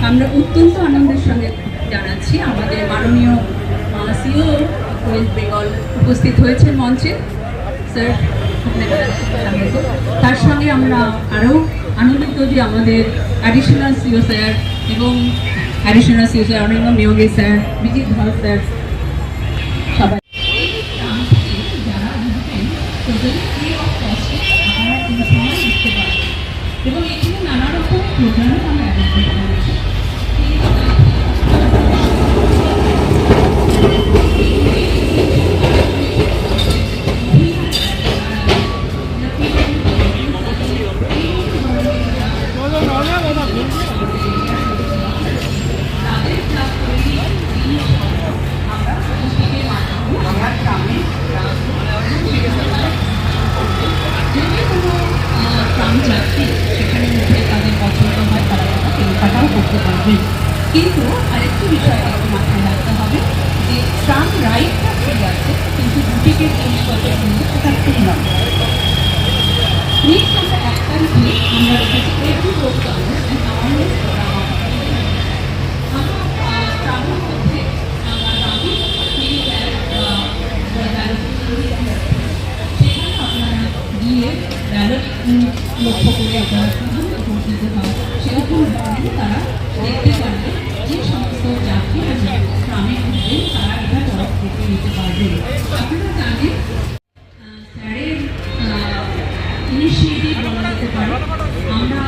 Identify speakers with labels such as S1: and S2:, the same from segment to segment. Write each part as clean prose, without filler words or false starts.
S1: আমরা অত্যন্ত আনন্দের সঙ্গে জানাচ্ছি আমাদের মাননীয় সিও ওয়েস্ট বেঙ্গল উপস্থিত হয়েছেন মঞ্চে। স্যার তার সঙ্গে আমরা আরও আনন্দিত যে আমাদের অ্যাডিশনাল সিও স্যার এবং অ্যাডিশনাল সিও স্যার অনিন্দ মেয়গী স্যার, বিজিৎ ধর স্যার সবাই যারা আপনারা কোনো সময় লিখতে পারেন এবং এখানে নানা রকম প্রোগ্রামও আমরা অ্যারেঞ্জ করেছি। সেখানে উঠে তাদের পছন্দ হয় তারা কেনাকাটাও করতে পারবেন। কিন্তু আরেকটি বিষয় আমাকে মাথায় রাখতে হবে যে ট্রাম রাইডটা ঠিক আছে, কিন্তু বুটিকের জিনিসপত্র কিন্তু সেটা ফ্রি নয়। নেক্সট আমরা একটা আমরা রেখেছি এভরি রোড অ্যাওয়ারনেস প্রোগ্রাম। আমরা ট্রামের মধ্যে আমরা দাবি সেখানে আপনারা গিয়ে ব্যালট লক্ষ্য করে আপনারা কীভাবে ভোট দিতে হয় সেরকম ধরনের তারা দেখতে পারবে। যে সমস্ত যাত্রীরা ট্রামে উঠবেন তারা এটা তরফ থেকে নিতে পারবেন। আপনারা জানেন স্যারের ইনিশিয়েটিভ বলা যেতে পারে। আমরা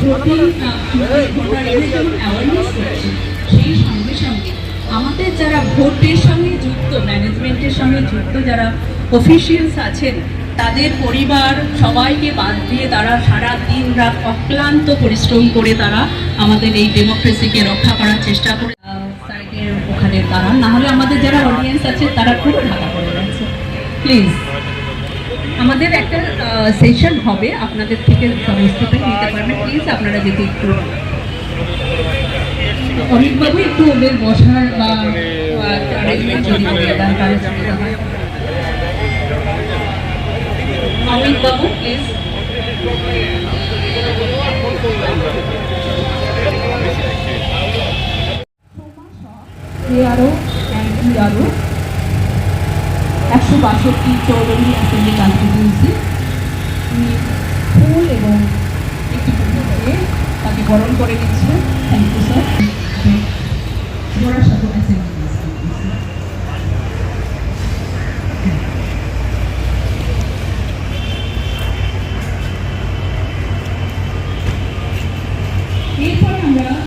S1: ভোটিং ভোটারদের যেমন অ্যাওয়ারনেস করছি, সেই সঙ্গে সঙ্গে আমাদের যারা ভোটের সঙ্গে যুক্ত, ম্যানেজমেন্টের সঙ্গে যুক্ত যারা অফিসিয়ালস আছেন, তাদের পরিবার সবাইকে বাদ দিয়ে তারা সারা দিন রাত অক্লান্ত পরিশ্রম করে তারা আমাদের এই ডেমোক্রেসিকে রক্ষা করার চেষ্টা করে সাইডের ওখানে দাঁড়ান। নাহলে আমাদের যারা অডিয়েন্স আছে তারা খুব ঢাকা পড়ে যাচ্ছে। প্লিজ আমাদের একটা সেশন হবে, আপনাদের থেকে সমস্তটাই নিতে পারবেন। প্লিজ আপনারা যদি একটু অনেকবাবু একটু ওদের বসার বা অ্যারেঞ্জমেন্ট যদি করে দেন তাহলে সুবিধা হয়। অমিতবাবু please. ARO and ERO 162 Chowdhury assembly constituency, উনি ফুল এবং একটি পুজোকে তাকে বরণ করে দিচ্ছেন। Thank you sir. Jorasanko assembly এরপরে